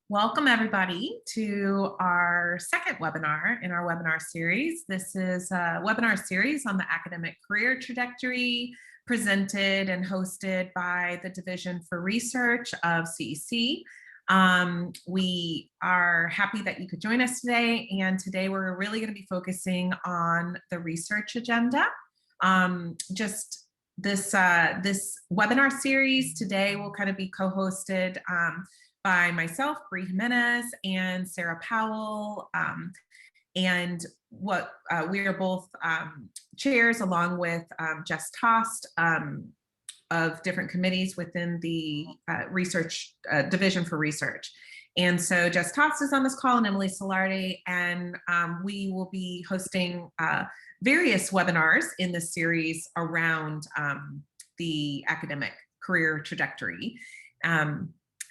Welcome everybody to our second webinar in our webinar series. This is a webinar series on the academic career trajectory presented and hosted by the Division for Research of CEC. We are happy that you could join us today, and today we're really going to be focusing on the research agenda. This webinar series today will kind of be co-hosted by myself, Bree Jimenez, and Sarah Powell. And we are both chairs, along with Jess Tost, of different committees within the research division for research. And so Jess Tost is on this call, and Emily Solardi, and we will be hosting various webinars in this series around the academic career trajectory.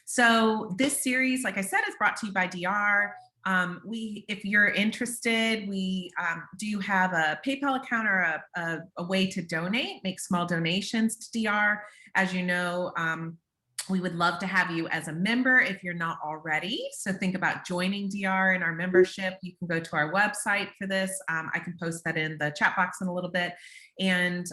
So this series, like I said, is brought to you by DR. If you're interested, we do have a PayPal account or a way to donate, make small donations to DR. As you know, we would love to have you as a member if you're not already. So think about joining DR in our membership. You can go to our website for this. I can post that in the chat box in a little bit. And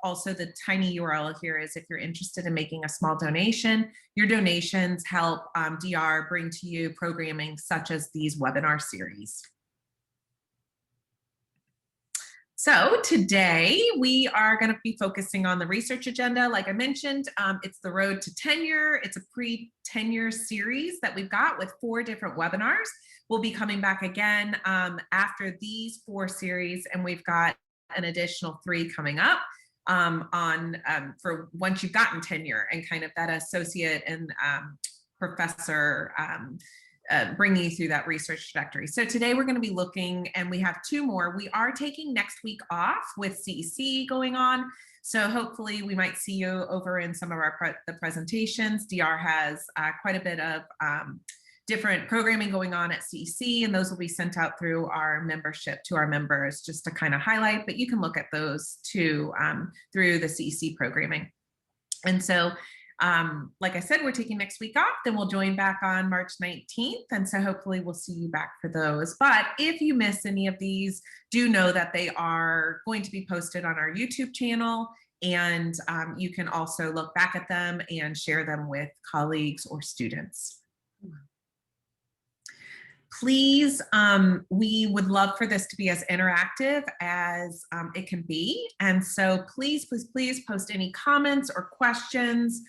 also the tiny URL here is if you're interested in making a small donation. Your donations help DR bring to you programming such as these webinar series. So today we are going to be focusing on the research agenda. Like I mentioned, it's the road to tenure. It's a pre-tenure series that we've got with 4 different webinars. We'll be coming back again after these 4 series, and we've got an additional 3 coming up for once you've gotten tenure and kind of that associate and professor bringing you through that research trajectory. So today we're going to be looking, and we have 2 more. We are taking next week off with CEC going on. So hopefully we might see you over in some of the presentations. DR has quite a bit of different programming going on at CEC, and those will be sent out through our membership to our members just to kind of highlight, but you can look at those too through the CEC programming. And so like I said, we're taking next week off, then we'll join back on March 19th. And so hopefully we'll see you back for those. But if you miss any of these, do know that they are going to be posted on our YouTube channel. And you can also look back at them and share them with colleagues or students. Please, we would love for this to be as interactive as it can be. And so please post any comments or questions,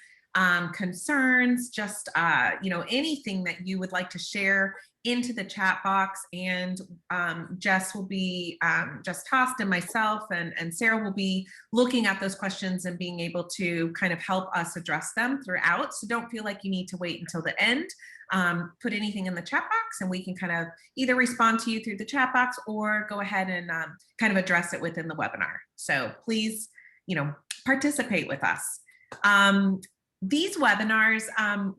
concerns, just anything that you would like to share into the chat box, and Jess Tost and myself and Sarah will be looking at those questions and being able to kind of help us address them throughout. So don't feel like you need to wait until the end. Put anything in the chat box and we can kind of either respond to you through the chat box or go ahead and kind of address it within the webinar. So please, participate with us. These webinars,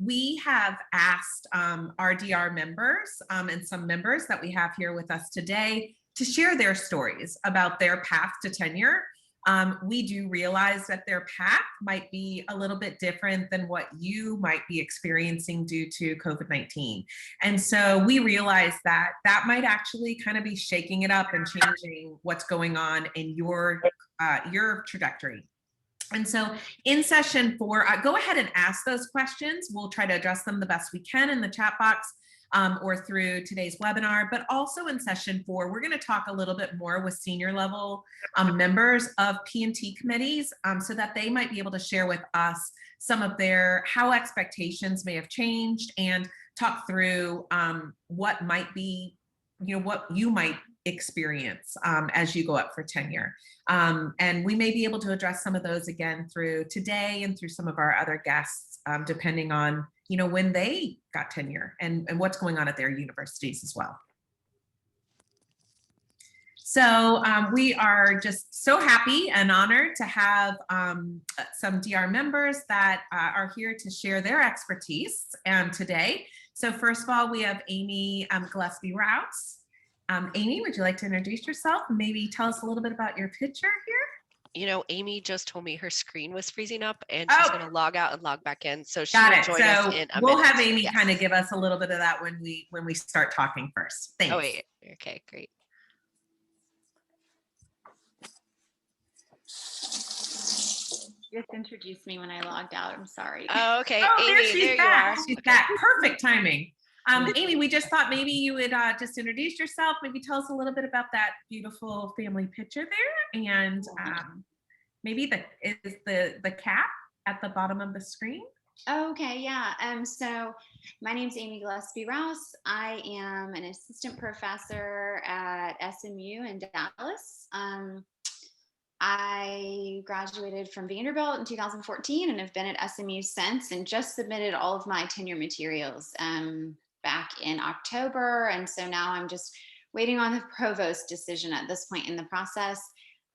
we have asked our DR members and some members that we have here with us today to share their stories about their path to tenure. We do realize that their path might be a little bit different than what you might be experiencing due to COVID-19. And so we realize that that might actually kind of be shaking it up and changing what's going on in your trajectory. And so in session 4, go ahead and ask those questions. We'll try to address them the best we can in the chat box or through today's webinar. But also in session 4, we're going to talk a little bit more with senior level members of P&T committees so that they might be able to share with us some of how expectations may have changed and talk through what might be, what you might experience as you go up for tenure. And we may be able to address some of those again through today and through some of our other guests, depending on, when they got tenure and what's going on at their universities as well. So we are just so happy and honored to have some DR members that are here to share their expertise today. So first of all, we have Amy Gillespie Routes. Amy, would you like to introduce yourself and maybe tell us a little bit about your picture here? You know, Amy just told me her screen was freezing up and she's Oh, going to log out and log back in. So she got will it. join us So in a we'll minute. have Amy Yes. kind of give us a little bit of that when we start talking first. Thanks. Oh, wait. Okay, great. You just introduced me when I logged out. I'm sorry. Oh, okay. Oh, Amy, there she's you back. are. She's Okay. back. Perfect timing. Amy, we just thought maybe you would just introduce yourself, maybe tell us a little bit about that beautiful family picture there, and maybe the cap at the bottom of the screen. Okay, yeah. So my name's Amy Gillespie Rouse. I am an assistant professor at SMU in Dallas. I graduated from Vanderbilt in 2014 and have been at SMU since, and just submitted all of my tenure materials back in October. And so now I'm just waiting on the provost decision at this point in the process.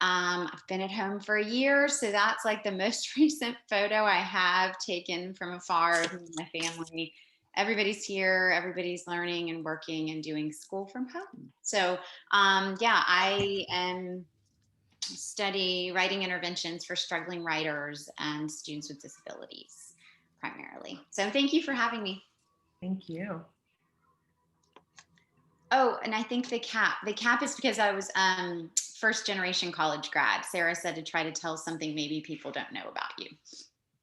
I've been at home for a year, so that's like the most recent photo I have taken from afar of my family. Everybody's here, everybody's learning and working and doing school from home. So yeah, I am study writing interventions for struggling writers and students with disabilities primarily. So thank you for having me. Thank you. Oh, and I think the cap is because I was first generation college grad. Sarah said to try to tell something maybe people don't know about you.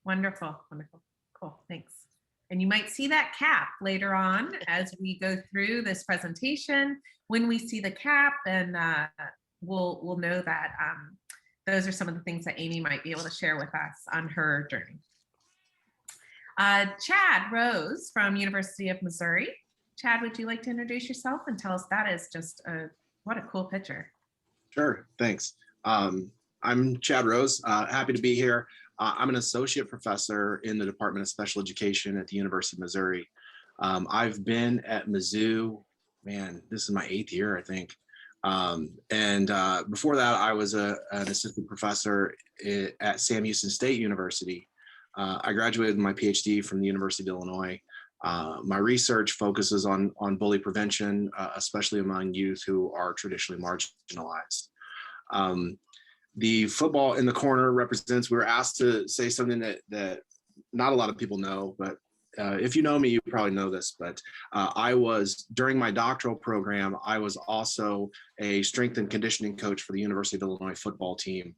Wonderful, wonderful, cool, thanks. And you might see that cap later on as we go through this presentation. When we see the cap, and we'll know that those are some of the things that Amy might be able to share with us on her journey. Chad Rose from University of Missouri. Chad, would you like to introduce yourself and tell us that is just what a cool picture. Sure, thanks. I'm Chad Rose, happy to be here. I'm an associate professor in the Department of Special Education at the University of Missouri. I've been at Mizzou, man, this is my 8th year, I think. Before that, I was an assistant professor at Sam Houston State University. I graduated with my PhD from the University of Illinois. My research focuses on bully prevention, especially among youth who are traditionally marginalized. The football in the corner represents, we were asked to say something that not a lot of people know, but if you know me, you probably know this, but during my doctoral program, I was also a strength and conditioning coach for the University of Illinois football team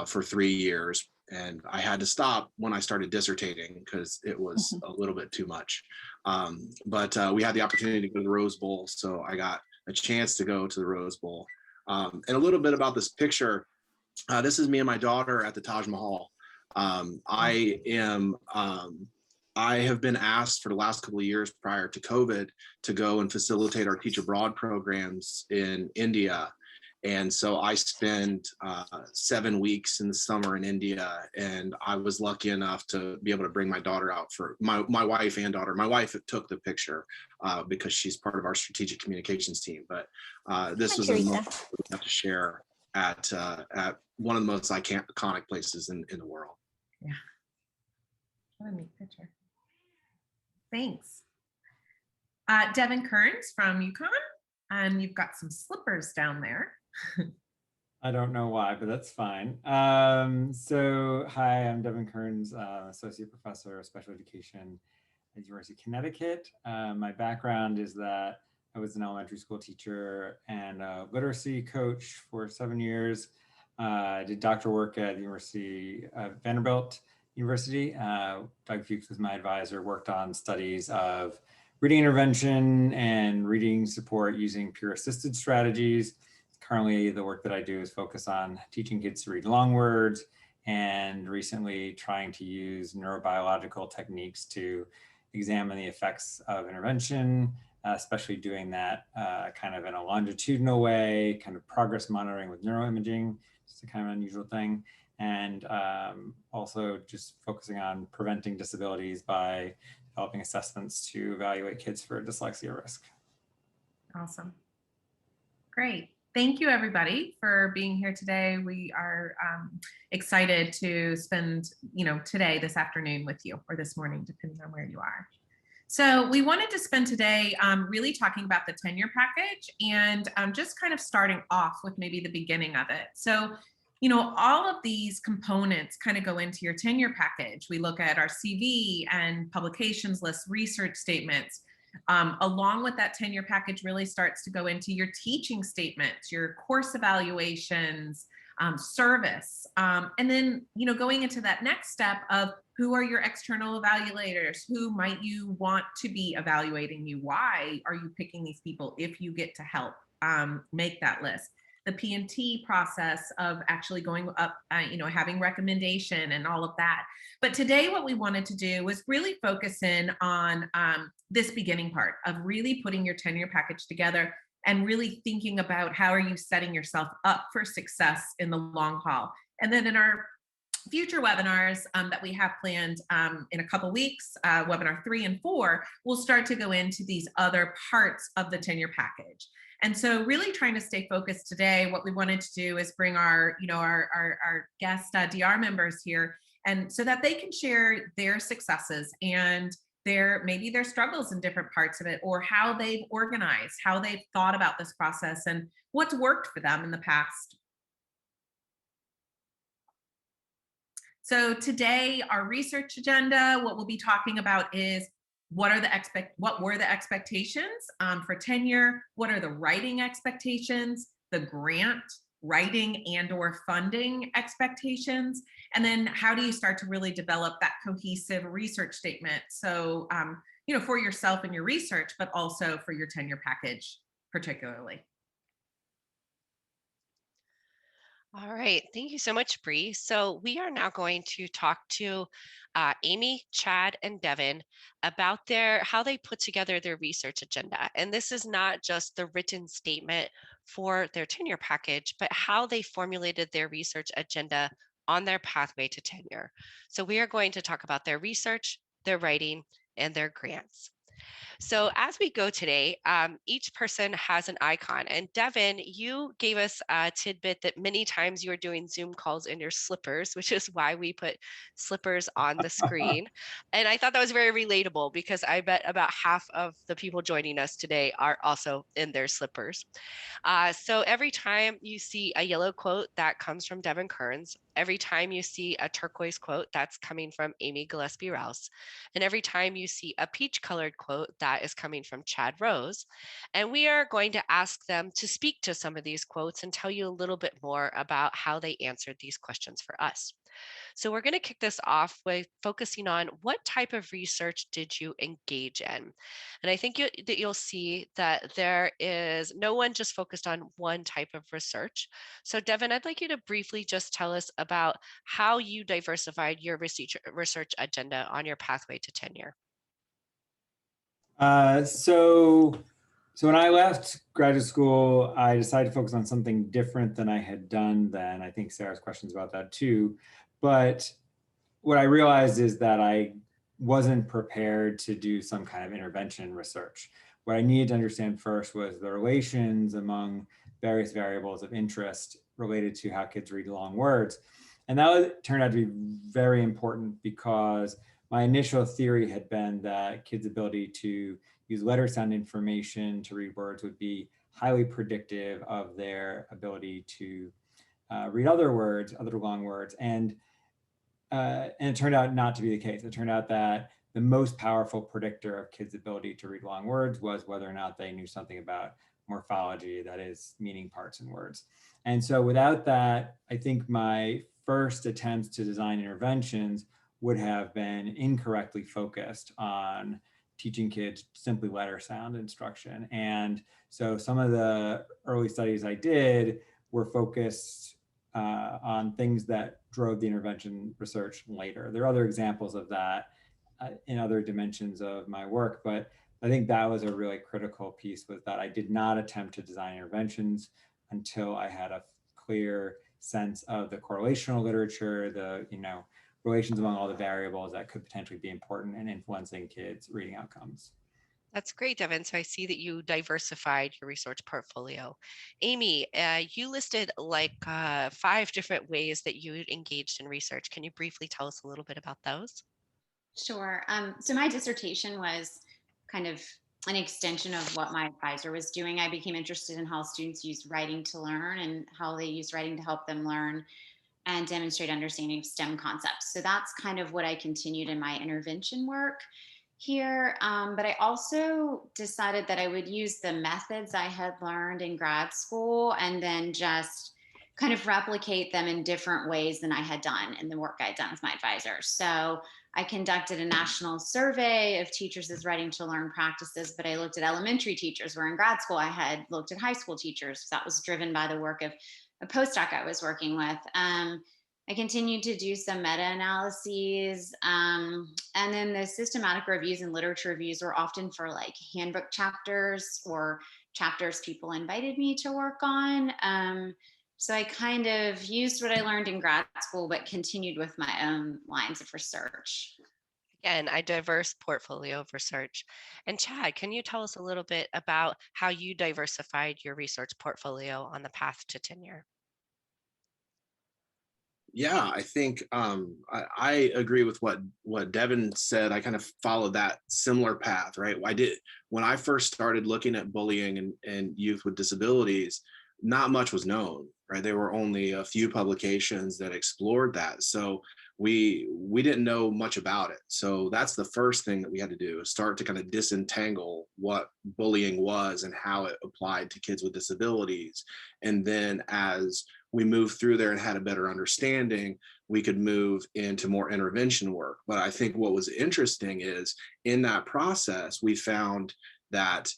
for 3 years. And I had to stop when I started dissertating because it was a little bit too much. But we had the opportunity to go to the Rose Bowl, so I got a chance to go to the Rose Bowl. And a little bit about this picture. This is me and my daughter at the Taj Mahal. I have been asked for the last couple of years prior to COVID to go and facilitate our Teach Abroad programs in India. And so I spent 7 weeks in the summer in India, and I was lucky enough to be able to bring my daughter out for my wife and daughter. My wife took the picture because she's part of our strategic communications team. But this was a moment we have to share at one of the most iconic places in the world. Yeah, what a neat picture. Thanks. Devin Kearns from UConn, and you've got some slippers down there. I don't know why, but that's fine. So hi, I'm Devin Kearns, Associate Professor of Special Education at University of Connecticut. My background is that I was an elementary school teacher and a literacy coach for 7 years. I did doctoral work at the University of Vanderbilt University. Doug Fuchs was my advisor, worked on studies of reading intervention and reading support using peer-assisted strategies. Currently, the work that I do is focus on teaching kids to read long words, and recently trying to use neurobiological techniques to examine the effects of intervention, especially doing that kind of in a longitudinal way, kind of progress monitoring with neuroimaging, just a kind of unusual thing. And also just focusing on preventing disabilities by developing assessments to evaluate kids for dyslexia risk. Awesome. Great. Thank you, everybody, for being here today. We are excited to spend, today, this afternoon with you, or this morning, depending on where you are. So we wanted to spend today really talking about the tenure package and just kind of starting off with maybe the beginning of it. So all of these components kind of go into your tenure package. We look at our CV and publications list, research statements. Along with that tenure package really starts to go into your teaching statements, your course evaluations, service. And then, going into that next step of who are your external evaluators? Who might you want to be evaluating you? Why are you picking these people if you get to help make that list? The P&T process of actually going up, having recommendation and all of that. But today what we wanted to do was really focus in on this beginning part of really putting your tenure package together and really thinking about how are you setting yourself up for success in the long haul. And then in our future webinars that we have planned in a couple weeks, webinar 3 and 4, we'll start to go into these other parts of the tenure package. And so really trying to stay focused today, what we wanted to do is bring our guest DR members here, and so that they can share their successes and maybe their struggles in different parts of it, or how they've organized, how they've thought about this process and what's worked for them in the past. So today, our research agenda, what we'll be talking about is what were the expectations for tenure? What are the writing expectations, the grant writing and or funding expectations? And then how do you start to really develop that cohesive research statement? So, for yourself and your research, but also for your tenure package particularly. All right, thank you so much, Bree. So we are now going to talk to Amy, Chad, and Devin about how they put together their research agenda. And this is not just the written statement for their tenure package, but how they formulated their research agenda on their pathway to tenure. So we are going to talk about their research, their writing, and their grants. So as we go today, each person has an icon. And Devin, you gave us a tidbit that many times you are doing Zoom calls in your slippers, which is why we put slippers on the screen. And I thought that was very relatable because I bet about half of the people joining us today are also in their slippers. So every time you see a yellow quote, that comes from Devin Kearns. Every time you see a turquoise quote, that's coming from Amy Gillespie Rouse. And every time you see a peach colored quote, that is coming from Chad Rose. And we are going to ask them to speak to some of these quotes and tell you a little bit more about how they answered these questions for us. So we're going to kick this off with focusing on what type of research did you engage in? And I think that you'll see that there is no one just focused on one type of research. So Devin, I'd like you to briefly just tell us about how you diversified your research agenda on your pathway to tenure. So when I left graduate school, I decided to focus on something different than I had done then. I think Sarah's question's about that too. But what I realized is that I wasn't prepared to do some kind of intervention research. What I needed to understand first was the relations among various variables of interest related to how kids read long words. And that turned out to be very important because my initial theory had been that kids' ability to use letter sound information to read words would be highly predictive of their ability to read other words, other long words. And it turned out not to be the case. It turned out that the most powerful predictor of kids' ability to read long words was whether or not they knew something about morphology, that is, meaning parts in words. And so without that, I think my first attempts to design interventions would have been incorrectly focused on teaching kids simply letter sound instruction. And so some of the early studies I did were focused on things that drove the intervention research later. There are other examples of that in other dimensions of my work, but I think that was a really critical piece, was that I did not attempt to design interventions until I had a clear sense of the correlational literature, the relations among all the variables that could potentially be important in influencing kids' reading outcomes. That's great, Devin. So I see that you diversified your research portfolio. Amy, you listed like 5 different ways that you engaged in research. Can you briefly tell us a little bit about those? Sure. So my dissertation was kind of an extension of what my advisor was doing. I became interested in how students use writing to learn and how they use writing to help them learn and demonstrate understanding of STEM concepts. So that's kind of what I continued in my intervention work here. But I also decided that I would use the methods I had learned in grad school and then just kind of replicate them in different ways than I had done in the work I had done with my advisor. So I conducted a national survey of teachers' writing to learn practices, but I looked at elementary teachers, where in grad school I had looked at high school teachers. That was driven by the work of a postdoc I was working with. I continued to do some meta-analyses, and then the systematic reviews and literature reviews were often for like handbook chapters or chapters people invited me to work on. So I kind of used what I learned in grad school, but continued with my own lines of research. Again, a diverse portfolio of research. And Chad, can you tell us a little bit about how you diversified your research portfolio on the path to tenure? Yeah, I think I agree with what Devin said. I kind of followed that similar path, right? I did when I first started looking at bullying and youth with disabilities, not much was known, right? There were only a few publications that explored that. So we didn't know much about it. So that's the first thing that we had to do, is start to kind of disentangle what bullying was and how it applied to kids with disabilities. And then as we moved through there and had a better understanding, we could move into more intervention work. But I think what was interesting is in that process, we found that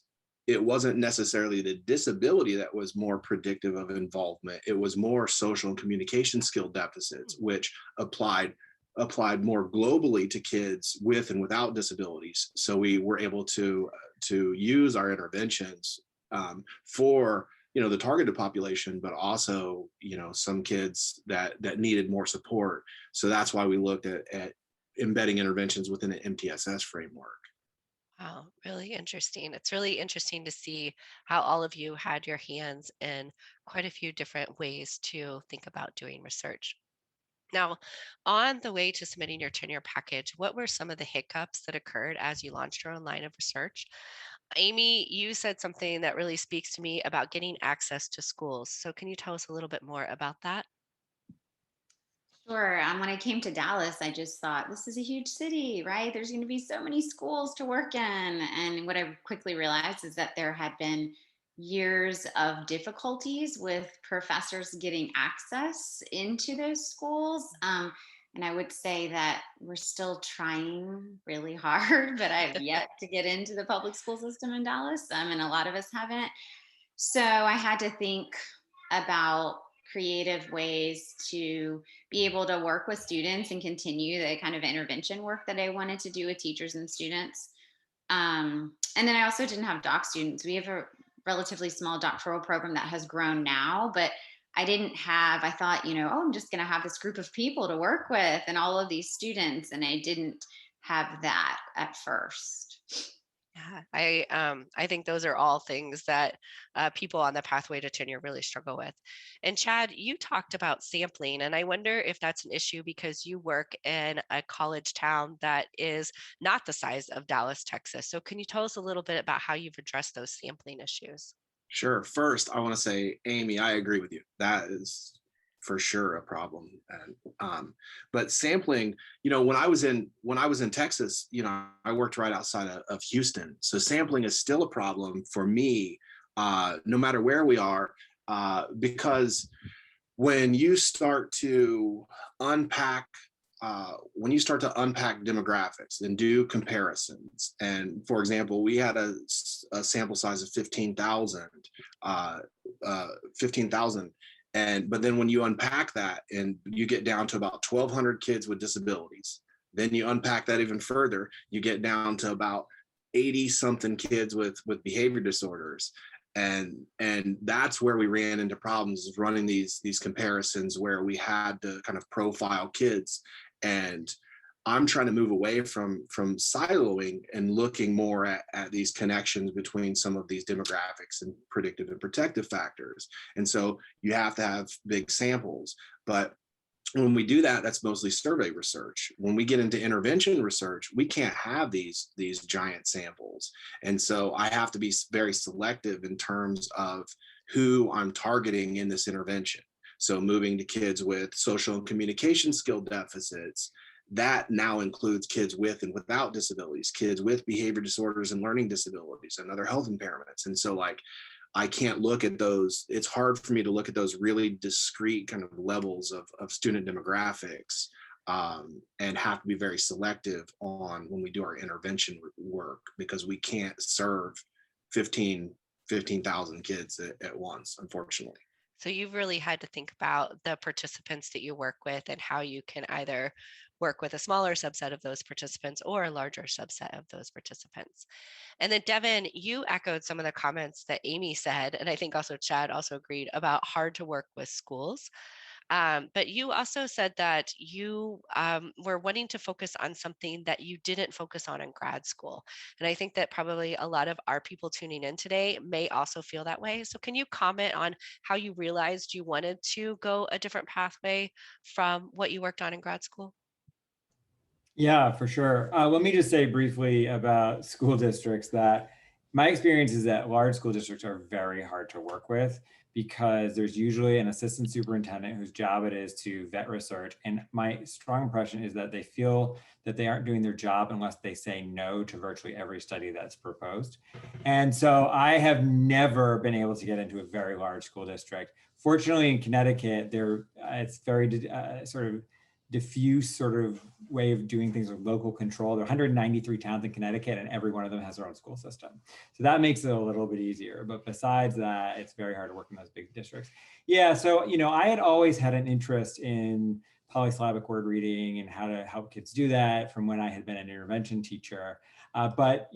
it wasn't necessarily the disability that was more predictive of involvement. It was more social and communication skill deficits, which applied more globally to kids with and without disabilities. So we were able to use our interventions for the targeted population, but also some kids that needed more support. So that's why we looked at embedding interventions within an MTSS framework. Wow, really interesting. It's really interesting to see how all of you had your hands in quite a few different ways to think about doing research. Now, on the way to submitting your tenure package, what were some of the hiccups that occurred as you launched your own line of research? Amy, you said something that really speaks to me about getting access to schools. So, can you tell us a little bit more about that? Sure. When I came to Dallas, I just thought this is a huge city, right? There's going to be so many schools to work in. And what I quickly realized is that there had been years of difficulties with professors getting access into those schools. And I would say that we're still trying really hard, but I've yet to get into the public school system in Dallas. And a lot of us haven't. So I had to think about creative ways to be able to work with students and continue the kind of intervention work that I wanted to do with teachers and students. And then I also didn't have doc students. We have a relatively small doctoral program that has grown now, but I thought, oh, I'm just going to have this group of people to work with and all of these students. And I didn't have that at first. Yeah, I think those are all things that people on the pathway to tenure really struggle with. And Chad, you talked about sampling, and I wonder if that's an issue because you work in a college town that is not the size of Dallas, Texas. So can you tell us a little bit about how you've addressed those sampling issues? Sure. First, I want to say, Amy, I agree with you. That is for sure a problem. And but sampling, when I was in Texas, I worked right outside of Houston. So sampling is still a problem for me, no matter where we are, because when you start to unpack demographics and do comparisons, and for example, we had a sample size of 15,000, but then when you unpack that and you get down to about 1,200 kids with disabilities, then you unpack that even further, you get down to about 80 something kids with behavior disorders. And that's where we ran into problems, is running these comparisons where we had to kind of profile kids. And I'm trying to move away from siloing and looking more at these connections between some of these demographics and predictive and protective factors. And so you have to have big samples. But when we do that, that's mostly survey research. When we get into intervention research, we can't have these giant samples. And so I have to be very selective in terms of who I'm targeting in this intervention. So moving to kids with social and communication skill deficits, that now includes kids with and without disabilities, kids with behavior disorders and learning disabilities and other health impairments. And so like, I can't look at those. It's hard for me to look at those really discrete kind of levels of student demographics, and have to be very selective on when we do our intervention work, because we can't serve 15,000 kids at once, unfortunately. So you've really had to think about the participants that you work with and how you can either work with a smaller subset of those participants or a larger subset of those participants. And then Devin, you echoed some of the comments that Amy said, and I think also Chad also agreed about hard to work with schools. But you also said that you were wanting to focus on something that you didn't focus on in grad school. And I think that probably a lot of our people tuning in today may also feel that way. So can you comment on how you realized you wanted to go a different pathway from what you worked on in grad school? Yeah, for sure. Let me just say briefly about school districts that my experience is that large school districts are very hard to work with because there's usually an assistant superintendent whose job it is to vet research. And my strong impression is that they feel that they aren't doing their job unless they say no to virtually every study that's proposed. And so I have never been able to get into a very large school district. Fortunately, in Connecticut, it's very sort of diffuse sort of way of doing things with local control. There are 193 towns in Connecticut and every one of them has their own school system. So that makes it a little bit easier. But besides that, it's very hard to work in those big districts. Yeah, so, I had always had an interest in polysyllabic word reading and how to help kids do that from when I had been an intervention teacher. But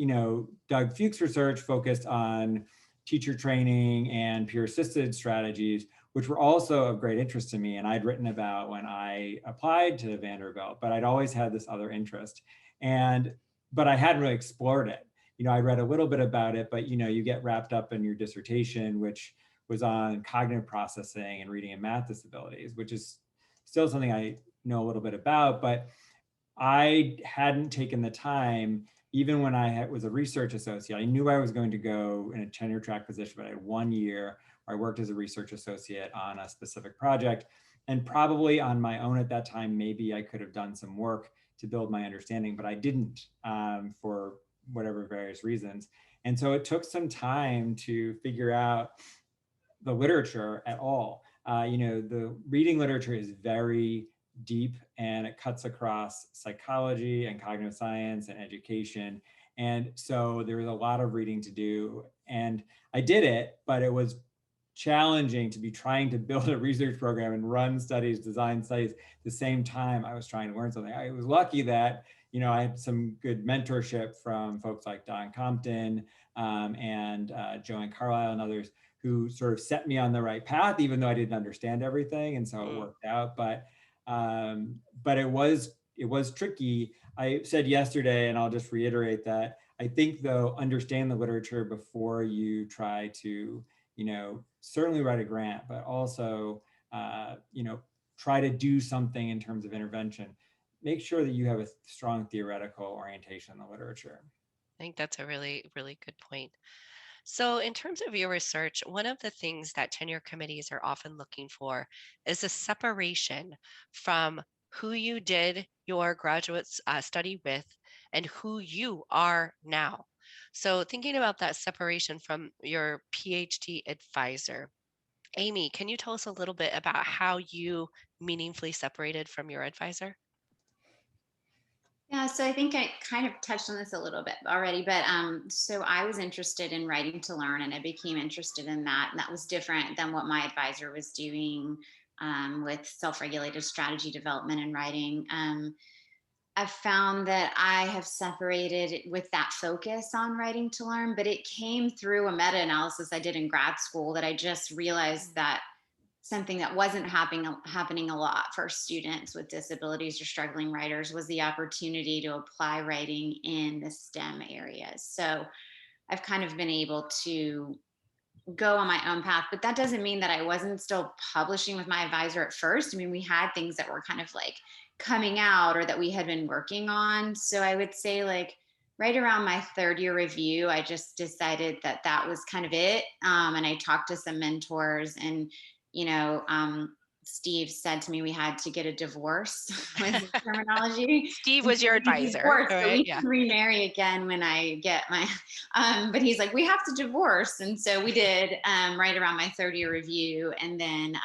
Doug Fuchs' research focused on teacher training and peer-assisted strategies, which were also of great interest to me. And I'd written about when I applied to Vanderbilt, but I'd always had this other interest. But I hadn't really explored it. I read a little bit about it, but you get wrapped up in your dissertation, which was on cognitive processing and reading and math disabilities, which is still something I know a little bit about, but I hadn't taken the time, even when I was a research associate. I knew I was going to go in a tenure track position, but I had 1 year where I worked as a research associate on a specific project. And probably on my own at that time, maybe I could have done some work to build my understanding, but I didn't for whatever various reasons. And so it took some time to figure out the literature at all. The reading literature is very deep and it cuts across psychology and cognitive science and education. And so there was a lot of reading to do. And I did it, but it was challenging to be trying to build a research program and run studies, design studies at the same time I was trying to learn something. I was lucky that, I had some good mentorship from folks like Don Compton and Joanne Carlisle and others who sort of set me on the right path, even though I didn't understand everything. And so it worked out, but it was tricky. I said yesterday, and I'll just reiterate that I think though, understand the literature before you try to, certainly write a grant, but also, try to do something in terms of intervention. Make sure that you have a strong theoretical orientation in the literature. I think that's a really, really good point. So, in terms of your research, one of the things that tenure committees are often looking for is a separation from who you did your graduate study with and who you are now. So, thinking about that separation from your PhD advisor, Amy, can you tell us a little bit about how you meaningfully separated from your advisor? Yeah, so I think I kind of touched on this a little bit already, but so I was interested in writing to learn and I became interested in that. And that was different than what my advisor was doing with self-regulated strategy development and writing. I've found that I have separated with that focus on writing to learn, but it came through a meta-analysis I did in grad school that I just realized that something that wasn't happening a lot for students with disabilities or struggling writers was the opportunity to apply writing in the STEM areas. So I've kind of been able to go on my own path, but that doesn't mean that I wasn't still publishing with my advisor at first. I mean, we had things that were kind of like coming out or that we had been working on. So I would say like right around my third year review, I just decided that that was kind of it. And I talked to some mentors and, Steve said to me we had to get a divorce with his terminology. Steve was your advisor, Divorce, so right? we Yeah. can remarry again when I get my, but he's like, we have to divorce. And so we did right around my 30-year review. And then,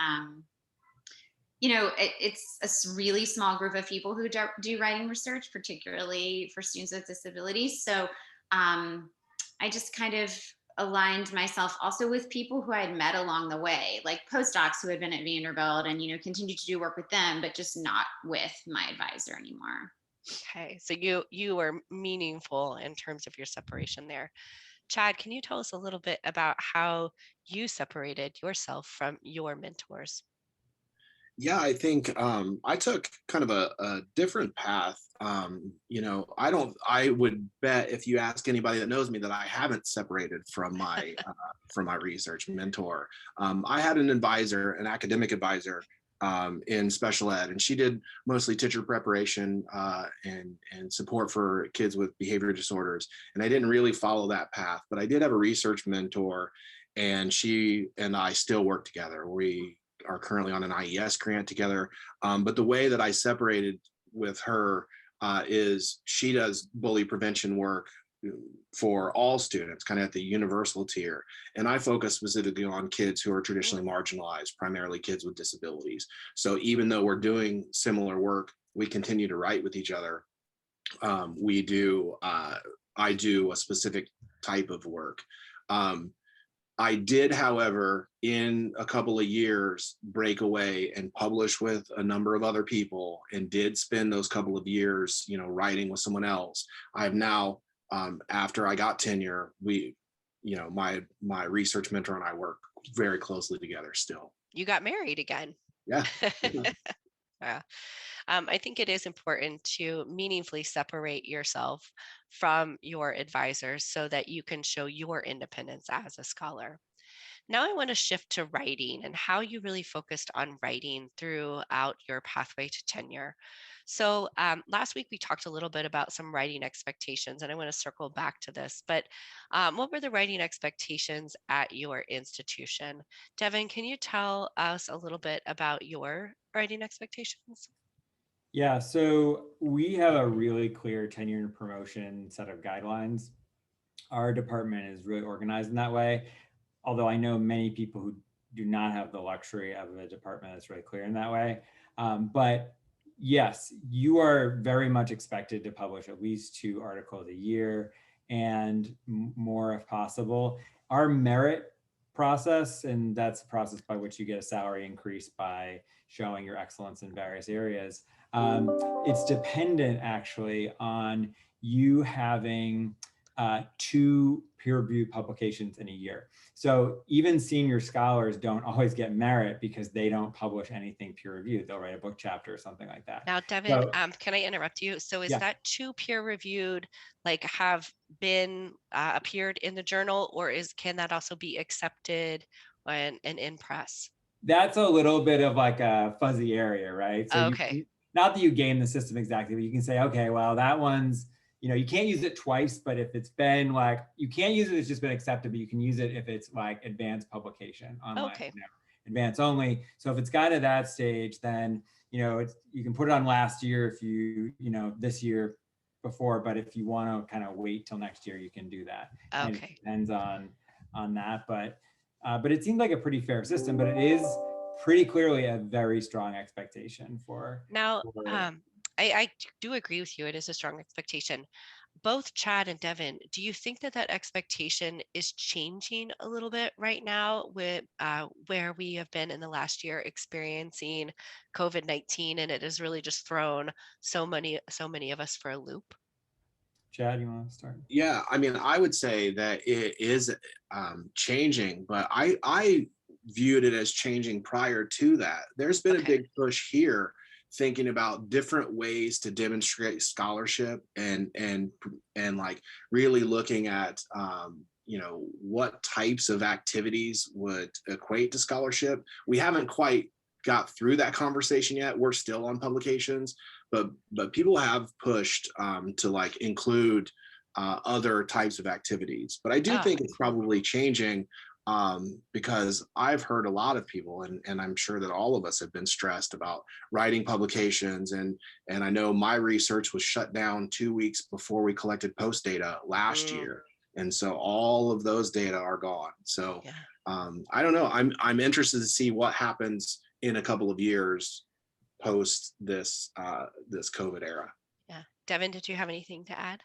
it's a really small group of people who do writing research, particularly for students with disabilities. So I just kind of aligned myself also with people who I had met along the way, like postdocs who had been at Vanderbilt and, continued to do work with them, but just not with my advisor anymore. Okay, so you were meaningful in terms of your separation there. Chad, can you tell us a little bit about how you separated yourself from your mentors? Yeah, I think I took kind of a different path. I would bet if you ask anybody that knows me that I haven't separated from my research mentor. I had an advisor, an academic advisor in special ed, and she did mostly teacher preparation and support for kids with behavior disorders. And I didn't really follow that path, but I did have a research mentor, and she and I still work together. We are currently on an IES grant together. But the way that I separated with her is she does bully prevention work for all students, kind of at the universal tier. And I focus specifically on kids who are traditionally marginalized, primarily kids with disabilities. So even though we're doing similar work, we continue to write with each other. I do a specific type of work. I did, however, in a couple of years, break away and publish with a number of other people, and did spend those couple of years, writing with someone else. I've now, after I got tenure, my research mentor and I work very closely together still. You got married again. Yeah. Yeah. I think it is important to meaningfully separate yourself from your advisors so that you can show your independence as a scholar. Now I want to shift to writing and how you really focused on writing throughout your pathway to tenure. So last week we talked a little bit about some writing expectations, and I want to circle back to this. But what were the writing expectations at your institution? Devin, can you tell us a little bit about your writing expectations? Yeah, so we have a really clear tenure and promotion set of guidelines. Our department is really organized in that way, although I know many people who do not have the luxury of a department that's really clear in that way. But yes, you are very much expected to publish at least 2 articles a year and more if possible. Our merit process, and that's the process by which you get a salary increase by showing your excellence in various areas. It's dependent actually on you having 2 peer-reviewed publications in a year. So even senior scholars don't always get merit because they don't publish anything peer-reviewed. They'll write a book chapter or something like that. Now, Devin, can I interrupt you? So is that 2 peer-reviewed, like have been appeared in the journal, or can that also be accepted and in press? That's a little bit of like a fuzzy area, right? So Okay. not that you game the system exactly, but you can say, okay, well, that one's, you can't use it twice, but if it's been like, you can't use it, it's just been accepted, but you can use it if it's like advanced publication online, Okay. Advance only. So if it's gotten to that stage, then, you can put it on last year if you, this year before, but if you want to kind of wait till next year, you can do that. Okay. And it depends on that, but it seemed like a pretty fair system, but it is pretty clearly a very strong expectation for. Now, I do agree with you. It is a strong expectation. Both Chad and Devin, do you think that expectation is changing a little bit right now with where we have been in the last year experiencing COVID-19, and it has really just thrown so many of us for a loop? Chad, you want to start? Yeah, I mean, I would say that it is changing, but I viewed it as changing prior to that. There's been a big push here thinking about different ways to demonstrate scholarship and like really looking at what types of activities would equate to scholarship. We haven't quite got through that conversation yet. We're still on publications, but people have pushed to like include other types of activities. But I do think it's probably changing because I've heard a lot of people, and I'm sure that all of us have been stressed about writing publications. And I know my research was shut down 2 weeks before we collected post data last year. And so all of those data are gone. So Yeah. I don't know. I'm interested to see what happens in a couple of years post this this COVID era. Yeah. Devin, did you have anything to add?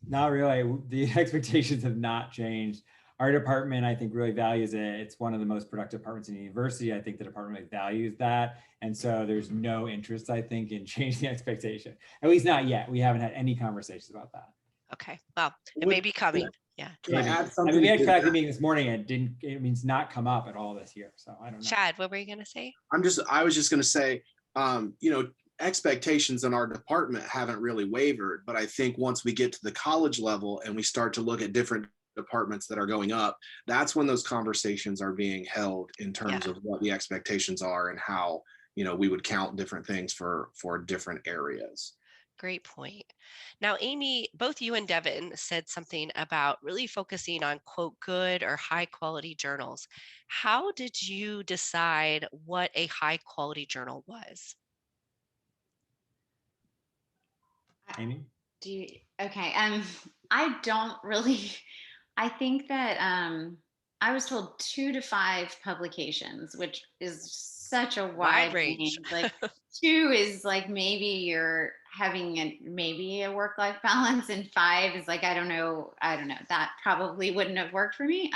Not really. The expectations have not changed. Our department, I think, really values it. It's one of the most productive departments in the university. I think the department really values that. And so there's no interest, I think, in changing the expectation. At least not yet. We haven't had any conversations about that. Okay. Well, it may be coming. Yeah. Can I add I something? mean, we had to faculty that? meeting this morning. It means not come up at all this year. So I don't know. Chad, what were you going to say? I was just going to say, you know, expectations in our department haven't really wavered, but I think once we get to the college level and we start to look at different departments that are going up, that's when those conversations are being held in terms of what the expectations are and how, you know, we would count different things for different areas. Great point. Now, Amy, both you and Devin said something about really focusing on, quote, good or high quality journals. How did you decide what a high quality journal was? Amy? Okay. I don't really, I think that I was told 2 to 5 publications, which is such a wide range. range. Like 2 is like maybe you're having maybe a work-life balance, and 5 is like, I don't know. That probably wouldn't have worked for me.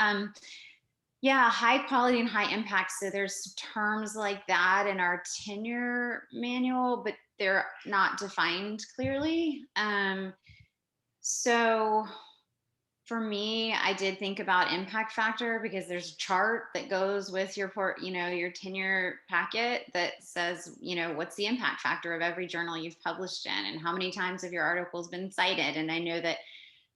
Yeah, high quality and high impact. So there's terms like that in our tenure manual, but they're not defined clearly. So for me, I did think about impact factor because there's a chart that goes with your your tenure packet that says, what's the impact factor of every journal you've published in and how many times have your articles been cited. And I know that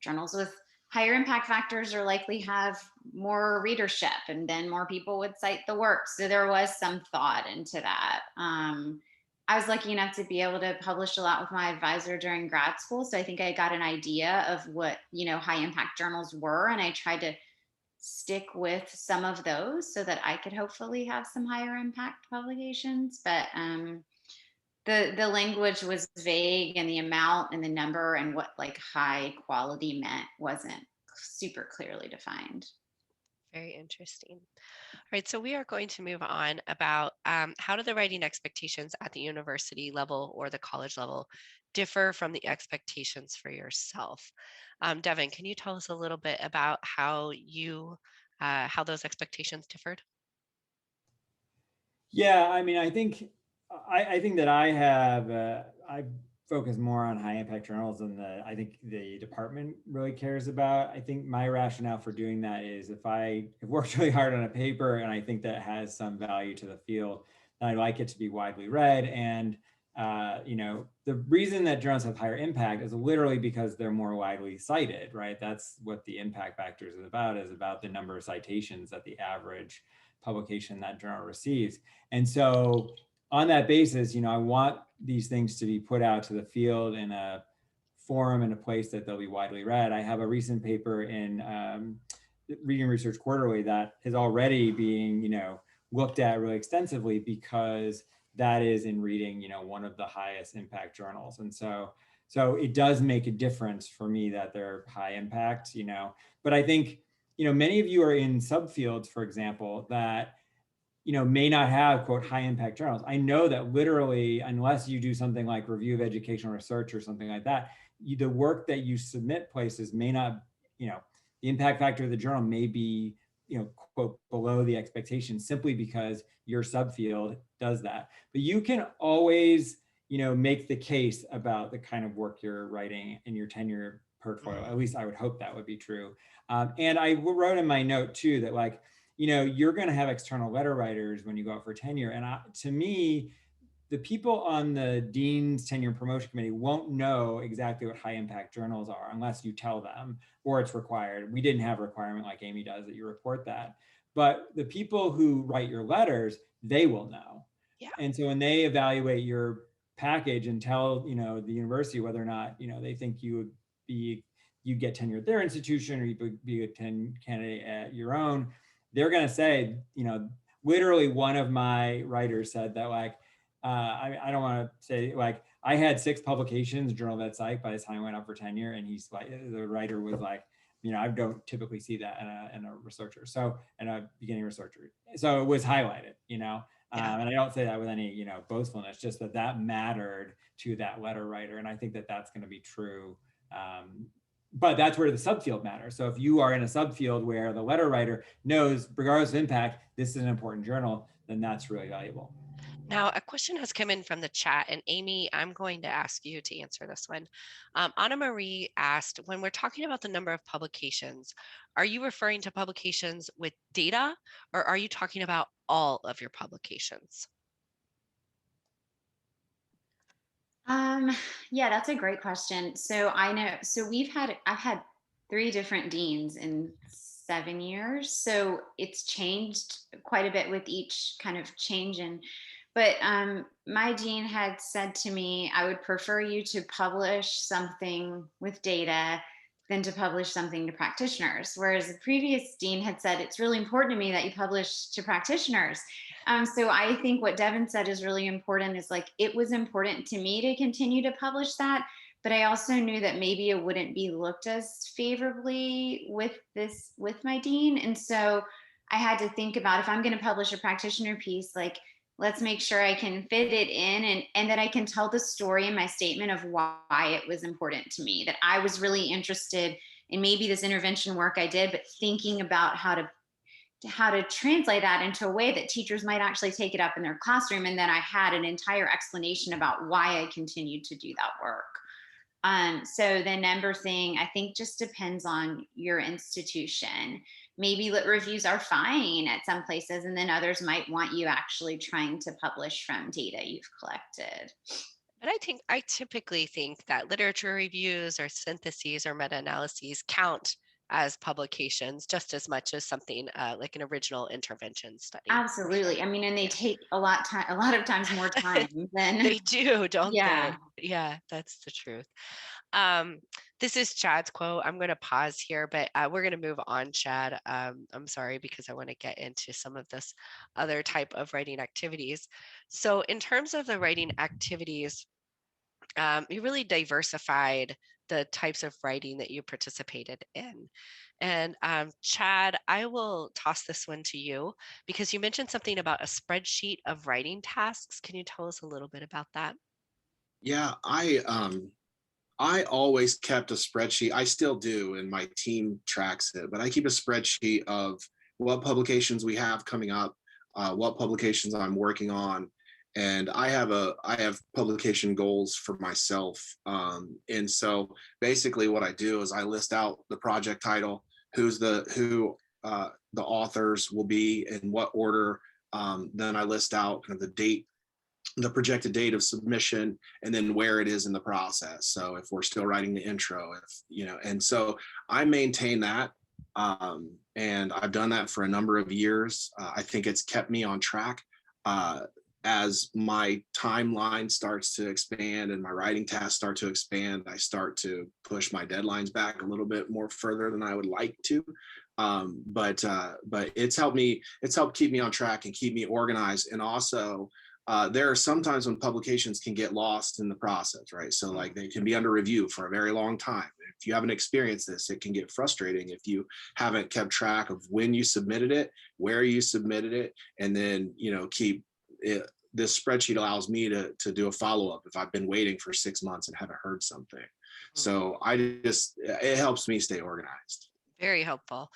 journals with higher impact factors are likely have more readership and then more people would cite the work. So there was some thought into that. I was lucky enough to be able to publish a lot with my advisor during grad school. So I think I got an idea of what, high impact journals were. And I tried to stick with some of those so that I could hopefully have some higher impact publications. But the language was vague, and the amount and the number and what like high quality meant wasn't super clearly defined. Very interesting. All right, so we are going to move on about how do the writing expectations at the university level or the college level differ from the expectations for yourself? Devin, can you tell us a little bit about how those expectations differed? Yeah, I mean, I think that I focus more on high impact journals than I think the department really cares about. I think my rationale for doing that is if I've worked really hard on a paper and I think that has some value to the field, then I'd like it to be widely read. And the reason that journals have higher impact is literally because they're more widely cited, right? That's what the impact factors is about the number of citations that the average publication that journal receives. And so on that basis, I want these things to be put out to the field in a forum and a place that they'll be widely read. I have a recent paper in Reading Research Quarterly that is already being, looked at really extensively because that is in Reading, one of the highest impact journals. And so it does make a difference for me that they're high impact, but I think, many of you are in subfields, for example, that may not have, quote, high impact journals. I know that literally, unless you do something like review of educational research or something like that, the work that you submit places may not, the impact factor of the journal may be, quote, below the expectation simply because your subfield does that. But you can always, make the case about the kind of work you're writing in your tenure portfolio. At least I would hope that would be true. And I wrote in my note too that you're going to have external letter writers when you go out for tenure. And to me, the people on the Dean's Tenure Promotion Committee won't know exactly what high impact journals are unless you tell them or it's required. We didn't have a requirement like Amy does that you report that. But the people who write your letters, they will know. Yeah. And so when they evaluate your package and tell, the university whether or not, they think you get tenure at their institution or you would be a candidate at your own, they're going to say, literally one of my writers said that like, I don't want to say like, I had 6 publications, Journal of Ed Psych, by the time I went up for tenure. And he's like, the writer was like, I don't typically see that in a researcher. So, in a beginning researcher. So it was highlighted, and I don't say that with any, boastfulness, just that mattered to that letter writer. And I think that that's going to be true. But that's where the subfield matters. So if you are in a subfield where the letter writer knows, regardless of impact, this is an important journal, then that's really valuable. Now, a question has come in from the chat, and Amy, I'm going to ask you to answer this one. Anna Marie asked, when we're talking about the number of publications, are you referring to publications with data, or are you talking about all of your publications? Yeah, that's a great question. So I've had 3 different deans in 7 years. So it's changed quite a bit with each kind of change but my dean had said to me, I would prefer you to publish something with data than to publish something to practitioners. Whereas the previous dean had said, it's really important to me that you publish to practitioners. So I think what Devin said is really important, is like, it was important to me to continue to publish that, but I also knew that maybe it wouldn't be looked as favorably with my dean. And so I had to think about, if I'm going to publish a practitioner piece, like, let's make sure I can fit it in, and that I can tell the story in my statement of why it was important to me, that I was really interested in maybe this intervention work I did, but thinking about how to translate that into a way that teachers might actually take it up in their classroom. And then I had an entire explanation about why I continued to do that work. So the number thing, I think, just depends on your institution. Maybe lit reviews are fine at some places, and then others might want you actually trying to publish from data you've collected. But I typically think that literature reviews or syntheses or meta-analyses count as publications just as much as something like an original intervention study. Absolutely. I mean, and they take a lot of times more time than They do, don't yeah. they? Yeah, that's the truth. This is Chad's quote. I'm going to pause here, but we're going to move on, Chad. I'm sorry, because I want to get into some of this other type of writing activities. So in terms of the writing activities, you really diversified the types of writing that you participated in. And Chad, I will toss this one to you because you mentioned something about a spreadsheet of writing tasks. Can you tell us a little bit about that? Yeah, I always kept a spreadsheet. I still do, and my team tracks it, but I keep a spreadsheet of what publications we have coming up, what publications I'm working on. And I have publication goals for myself. And so basically what I do is I list out the project title, who the authors will be, in what order. Then I list out kind of the projected date of submission, and then where it is in the process. So if we're still writing the intro, and so I maintain that. And I've done that for a number of years. I think it's kept me on track. As my timeline starts to expand and my writing tasks start to expand, I start to push my deadlines back a little bit more further than I would like to. But it's helped keep me on track and keep me organized. And also, there are some times when publications can get lost in the process, right? So like they can be under review for a very long time. If you haven't experienced this, it can get frustrating if you haven't kept track of when you submitted it, where you submitted it, and then, keep it. This spreadsheet allows me to do a follow-up if I've been waiting for 6 months and haven't heard something. So it helps me stay organized. Very helpful.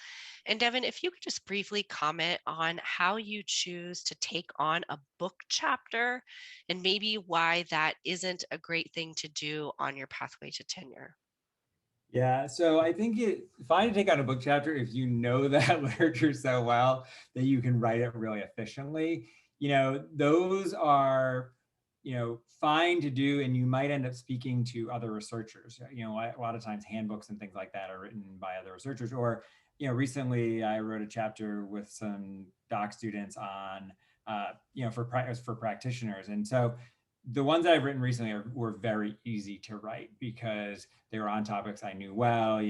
And Devin, if you could just briefly comment on how you choose to take on a book chapter and maybe why that isn't a great thing to do on your pathway to tenure. Yeah, so I think it's fine to take on a book chapter if you know that literature so well that you can write it really efficiently. Those are, fine to do, and you might end up speaking to other researchers. A lot of times handbooks and things like that are written by other researchers. Or, recently I wrote a chapter with some doc students on, for practitioners. And so the ones that I've written recently were very easy to write because they were on topics I knew well.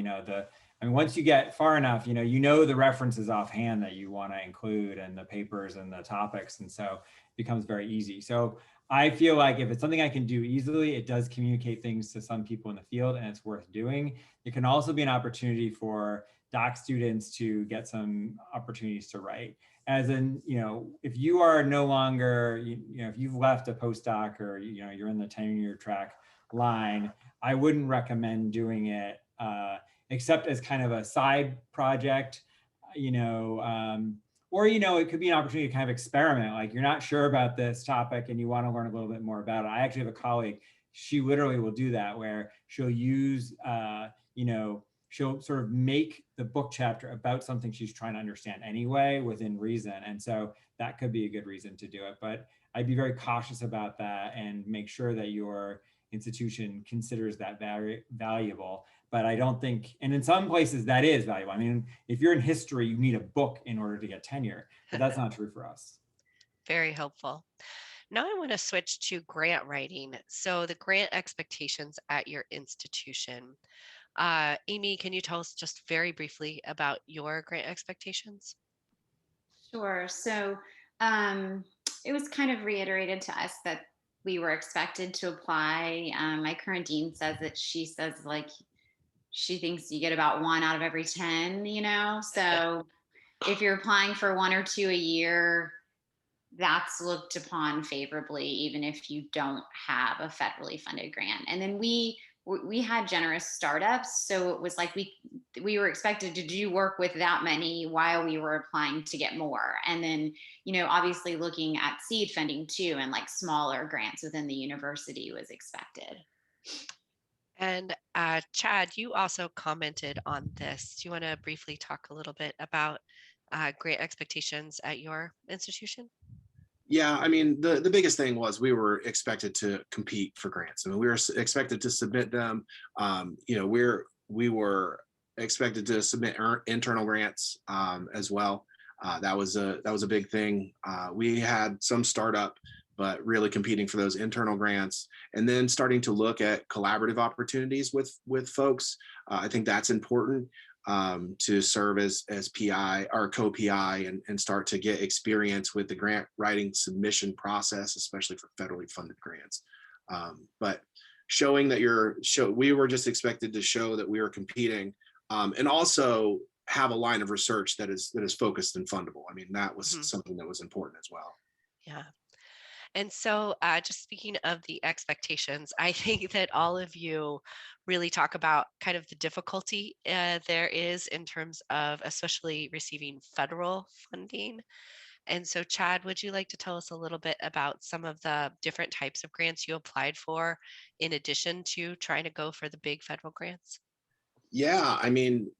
I mean, once you get far enough, you know the references offhand that you want to include and the papers and the topics. And so it becomes very easy. So I feel like if it's something I can do easily, it does communicate things to some people in the field and it's worth doing. It can also be an opportunity for doc students to get some opportunities to write. As in, if you are no longer, if you've left a postdoc or, you're in the tenure track line, I wouldn't recommend doing it except as kind of a side project, or, it could be an opportunity to kind of experiment. Like you're not sure about this topic and you want to learn a little bit more about it. I actually have a colleague, she literally will do that where she'll use, she'll sort of make the book chapter about something she's trying to understand anyway, within reason. And so that could be a good reason to do it. But I'd be very cautious about that and make sure that your institution considers that very valuable. But I don't think, and in some places that is valuable. I mean, if you're in history, you need a book in order to get tenure, but that's not true for us. Very helpful. Now I want to switch to grant writing. So the grant expectations at your institution. Amy, can you tell us just very briefly about your grant expectations? Sure. So it was kind of reiterated to us that we were expected to apply. My current dean says that she says like she thinks you get about 1 out of every 10, So if you're applying for 1 or 2 a year, that's looked upon favorably, even if you don't have a federally funded grant. And then we had generous startups, so it was like we were expected to do work with that many while we were applying to get more. And then obviously looking at seed funding too, and like smaller grants within the university was expected. And Chad, you also commented on this. Do you want to briefly talk a little bit about grant expectations at your institution? Yeah, I mean, the biggest thing was we were expected to compete for grants. I mean, we were expected to submit them. We were expected to submit internal grants as well. That was a big thing. We had some startup, but really competing for those internal grants, and then starting to look at collaborative opportunities with folks. I think that's important. To serve as PI or co-PI and start to get experience with the grant writing submission process, especially for federally funded grants. But showing that we were just expected to show that we were competing and also have a line of research that is focused and fundable. I mean, that was something that was important as well. Yeah. And so just speaking of the expectations, I think that all of you really talk about kind of the difficulty there is in terms of especially receiving federal funding. And so Chad, would you like to tell us a little bit about some of the different types of grants you applied for in addition to trying to go for the big federal grants? Yeah, I mean,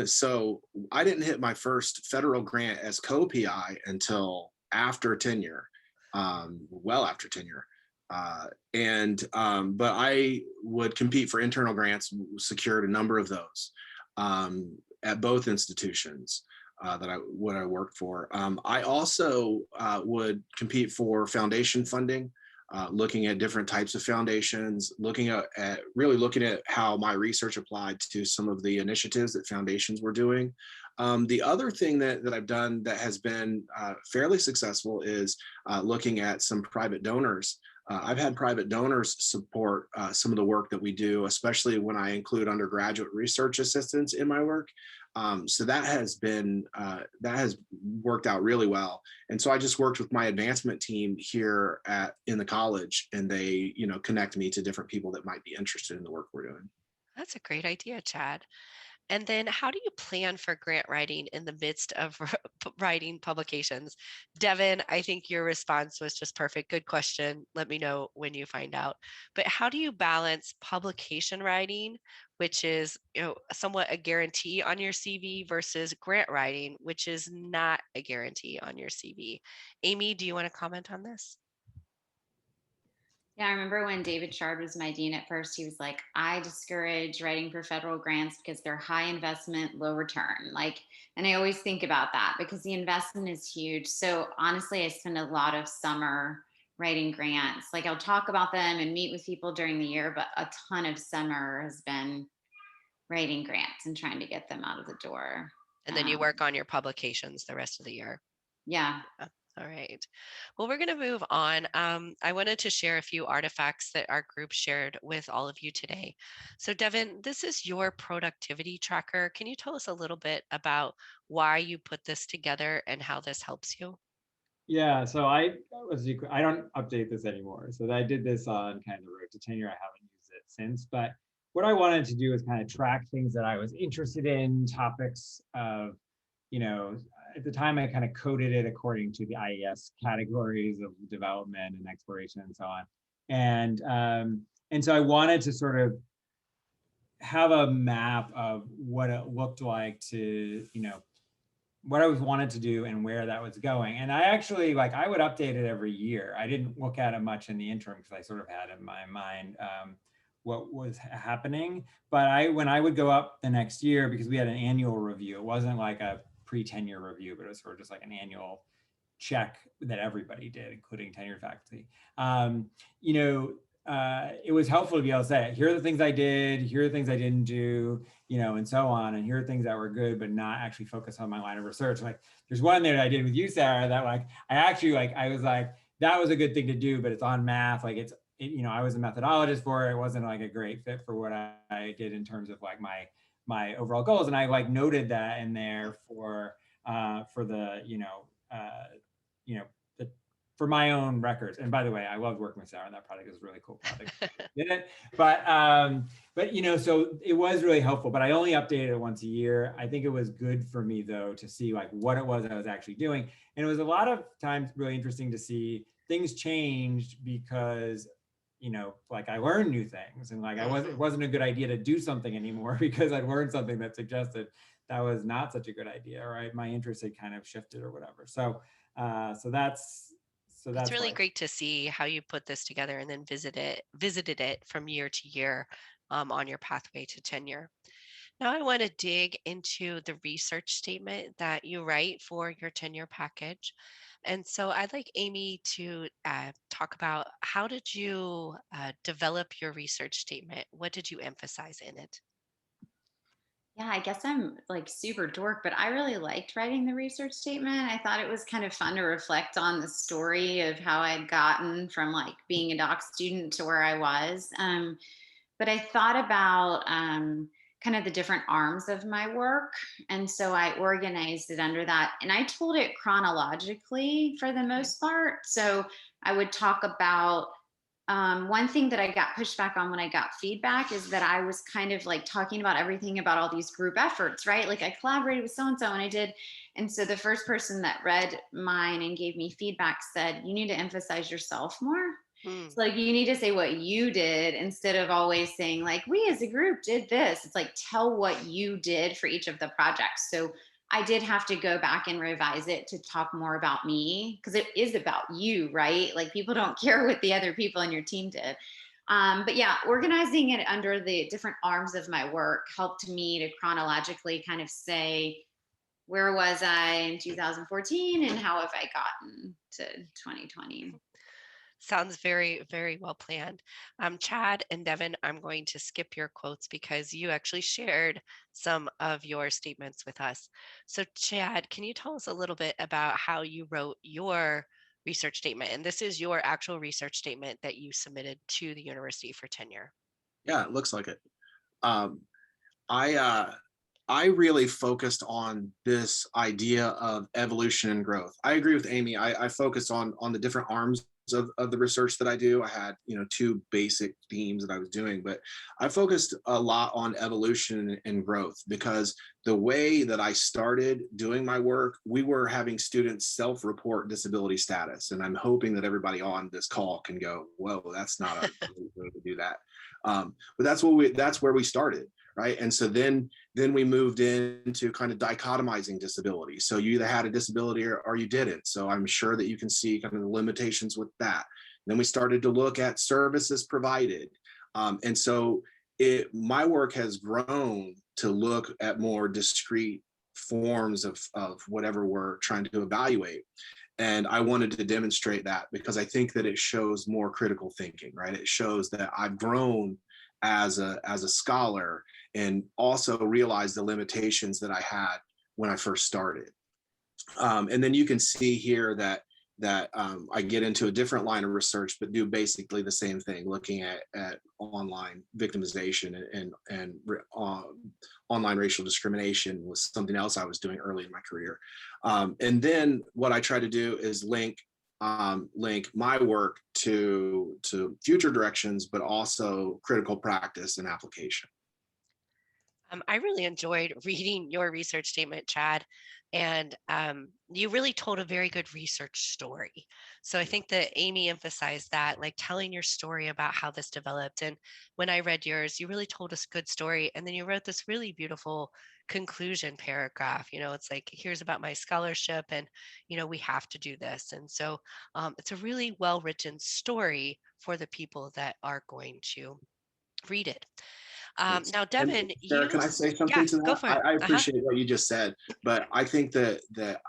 so I didn't hit my first federal grant as co-PI until after tenure. Well after tenure. But I would compete for internal grants, secured a number of those at both institutions that I worked for. I also would compete for foundation funding, looking at different types of foundations, looking at how my research applied to some of the initiatives that foundations were doing. The other thing that I've done that has been fairly successful is looking at some private donors. I've had private donors support some of the work that we do, especially when I include undergraduate research assistants in my work. So that has worked out really well. And so I just worked with my advancement team here in the college, and they connect me to different people that might be interested in the work we're doing. That's a great idea, Chad. And then how do you plan for grant writing in the midst of writing publications? Devin, I think your response was just perfect. Good question. Let me know when you find out. But how do you balance publication writing, which is somewhat a guarantee on your CV, versus grant writing, which is not a guarantee on your CV? Amy, do you want to comment on this? Yeah, I remember when David Shard was my dean at first, he was like, I discourage writing for federal grants because they're high investment, low return. And I always think about that because the investment is huge. So honestly, I spend a lot of summer writing grants. I'll talk about them and meet with people during the year, but a ton of summer has been writing grants and trying to get them out of the door. And then you work on your publications the rest of the year. Yeah. All right. Well, we're going to move on. I wanted to share a few artifacts that our group shared with all of you today. So Devin, this is your productivity tracker. Can you tell us a little bit about why you put this together and how this helps you? Yeah, so I don't update this anymore. So I did this on kind of the road to tenure. I haven't used it since, but what I wanted to do is kind of track things that I was interested in, topics of, at the time I kind of coded it according to the IES categories of development and exploration and so on. And so I wanted to sort of have a map of what it looked like to, what I was wanted to do and where that was going. And I actually, I would update it every year. I didn't look at it much in the interim because I sort of had in my mind what was happening. But when I would go up the next year, because we had an annual review, it wasn't like a pre-tenure review, but it was sort of just like an annual check that everybody did, including tenured faculty. It was helpful to be able to say, here are the things I did, here are the things I didn't do, and so on. And here are things that were good, but not actually focus on my line of research. Like there's one there that I did with you, Sarah, that I was like, that was a good thing to do, but it's on math. I was a methodologist for it. It wasn't like a great fit for what I did in terms of like my overall goals. And I noted that in there for the, for my own records. And by the way, I loved working with Sarah on that project. It was a really cool project. Did it? But so it was really helpful, but I only updated it once a year. I think it was good for me though, to see what it was I was actually doing. And it was a lot of times really interesting to see things changed because, I learned new things and it wasn't a good idea to do something anymore because I learned something that suggested that was not such a good idea, right? My interest had kind of shifted or whatever. So that's really great to see how you put this together and then visited it from year to year on your pathway to tenure. Now I want to dig into the research statement that you write for your tenure package. And so I'd like Amy to talk about how did you develop your research statement? What did you emphasize in it? Yeah, I guess I'm super dork, but I really liked writing the research statement. I thought it was kind of fun to reflect on the story of how I'd gotten from being a doc student to where I was. But I thought about kind of the different arms of my work. And so I organized it under that. And I told it chronologically for the most part. So I would talk about one thing that I got pushed back on when I got feedback is that I was kind of talking about everything about all these group efforts, right? I collaborated with so-and-so and I did. And so the first person that read mine and gave me feedback said, you need to emphasize yourself more. So you need to say what you did instead of always saying we as a group did this. It's tell what you did for each of the projects. So I did have to go back and revise it to talk more about me because it is about you, right? People don't care what the other people on your team did. But yeah, organizing it under the different arms of my work helped me to chronologically kind of say, where was I in 2014 and how have I gotten to 2020? Sounds very, very well planned. Chad and Devin, I'm going to skip your quotes because you actually shared some of your statements with us. So Chad, can you tell us a little bit about how you wrote your research statement? And this is your actual research statement that you submitted to the university for tenure. Yeah, it looks like it. I really focused on this idea of evolution and growth. I agree with Amy. I focused on the different arms of the research that I do. I had, two basic themes that I was doing, but I focused a lot on evolution and growth because the way that I started doing my work, we were having students self-report disability status. And I'm hoping that everybody on this call can go, whoa, that's not a way to do that. But that's where we started. Right. And so then we moved into kind of dichotomizing disability. So you either had a disability or you didn't. So I'm sure that you can see kind of the limitations with that. Then we started to look at services provided. And so my work has grown to look at more discrete forms of whatever we're trying to evaluate. And I wanted to demonstrate that because I think that it shows more critical thinking, right? It shows that I've grown as a scholar, and also realized the limitations that I had when I first started. And then you can see here that I get into a different line of research, but do basically the same thing, looking at online victimization and online racial discrimination was something else I was doing early in my career. And then what I try to do is link my work to future directions, but also critical practice and application. I really enjoyed reading your research statement, Chad, and you really told a very good research story. So I think that Amy emphasized that, like telling your story about how this developed. And when I read yours, you really told us a good story. And then you wrote this really beautiful conclusion paragraph. It's like, here's about my scholarship, and, we have to do this. And so it's a really well-written story for the people that are going to read it. Now, And Devin, Sarah, can I say yeah, something to go that? for it. I appreciate what you just said, but I think that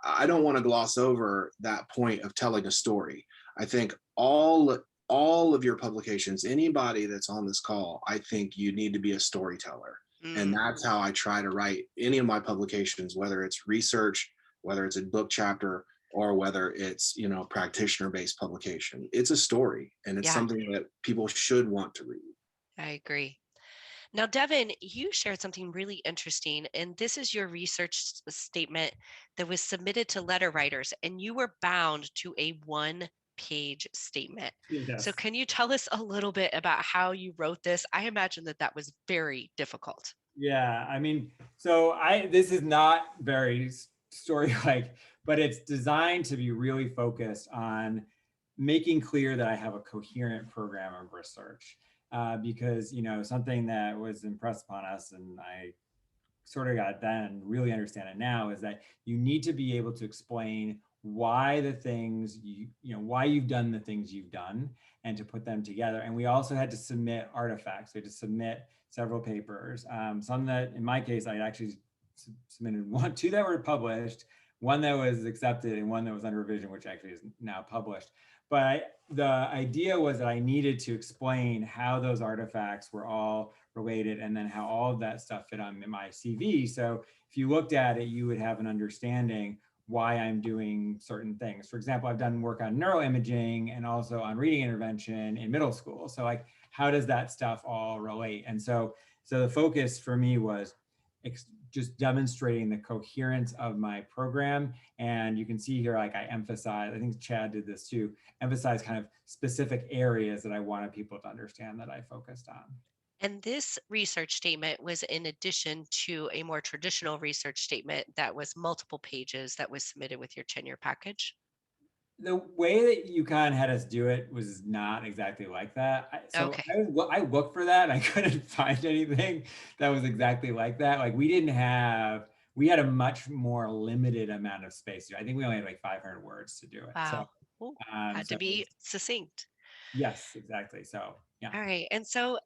I don't want to gloss over that point of telling a story. I think all of your publications, anybody that's on this call, I think you need to be a storyteller. And that's how I try to write any of my publications, whether it's research, whether it's a book chapter, or whether it's, practitioner-based publication. It's a story, and it's Yeah, something that people should want to read. I agree. Now, Devin, you shared something really interesting, and this is your research statement that was submitted to letter writers, and you were bound to a one-page statement. Yes. So can you tell us a little bit about how you wrote this? I imagine that was very difficult. Yeah, I mean, so this is not very story-like, but it's designed to be really focused on making clear that I have a coherent program of research. Because, something that was impressed upon us, and I sort of got then and really understand it now, is that you need to be able to explain why the things why you've done the things you've done, and to put them together. And we also had to submit artifacts. We had to submit several papers. Some that, in my case, I actually submitted two that were published, one that was accepted, and one that was under revision, which actually is now published. But the idea was that I needed to explain how those artifacts were all related, and then how all of that stuff fit on my CV. So if you looked at it, you would have an understanding why I'm doing certain things. For example, I've done work on neuroimaging and also on reading intervention in middle school. So like, how does that stuff all relate? And so the focus for me was just demonstrating the coherence of my program. And you can see here, like I emphasize, I think Chad did this too, emphasize kind of specific areas that I wanted people to understand that I focused on. And this research statement was in addition to a more traditional research statement that was multiple pages that was submitted with your tenure package. The way that UConn had us do it was not exactly like that. Okay. I looked for that and I couldn't find anything that was exactly like that. Like we had a much more limited amount of space. I think we only had like 500 words to do it. Wow. So, Had to be succinct. yes, exactly. So, yeah. All right. And so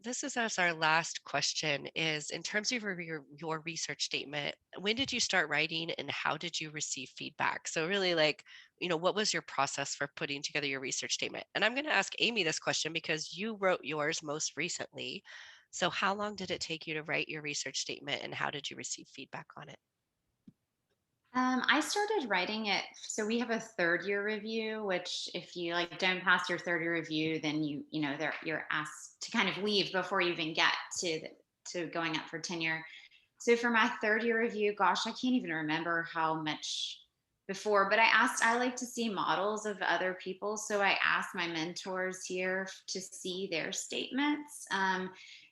this is us, our last question is, in terms of your research statement, when did you start writing and how did you receive feedback? So really like, what was your process for putting together your research statement? And I'm going to ask Amy this question because you wrote yours most recently. So how long did it take you to write your research statement and how did you receive feedback on it? I started writing it. So we have a third year review, which if you like don't pass your third year review, then you're asked to kind of leave before you even get to going up for tenure. So for my third year review, gosh, I can't even remember how much before, but I like to see models of other people. So I asked my mentors here to see their statements.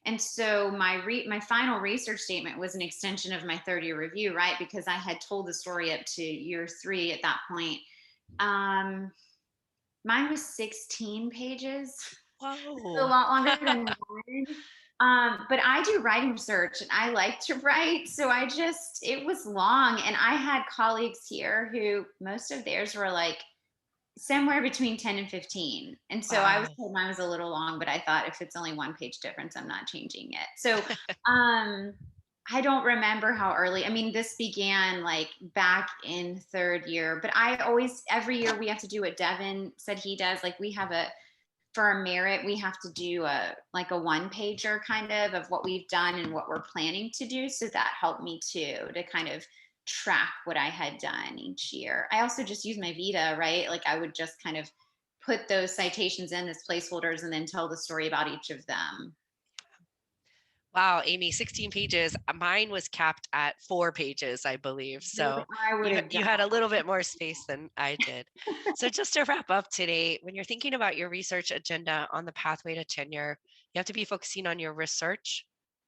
And so my final research statement was an extension of my third year review, right? Because I had told the story up to year 3 at that point. Mine was 16 pages. Whoa. A lot longer than mine. But I do writing research and I like to write. So it was long. And I had colleagues here who most of theirs were like somewhere between 10 and 15. And so I was Wow. told mine was a little long, but I thought if it's only 1 page difference, I'm not changing it. So I don't remember how early. I mean, this began like back in third year, but every year we have to do what Devin said he does. Like we have for our merit, we have to do a one pager kind of what we've done and what we're planning to do. So that helped me too, to kind of track what I had done each year. I also just use my Vita, right? Like I would just kind of put those citations in as placeholders and then tell the story about each of them. Wow, Amy, 16 pages. Mine was capped at 4 pages, I believe. So you had a little bit more space than I did. So just to wrap up today, when you're thinking about your research agenda on the pathway to tenure, you have to be focusing on your research,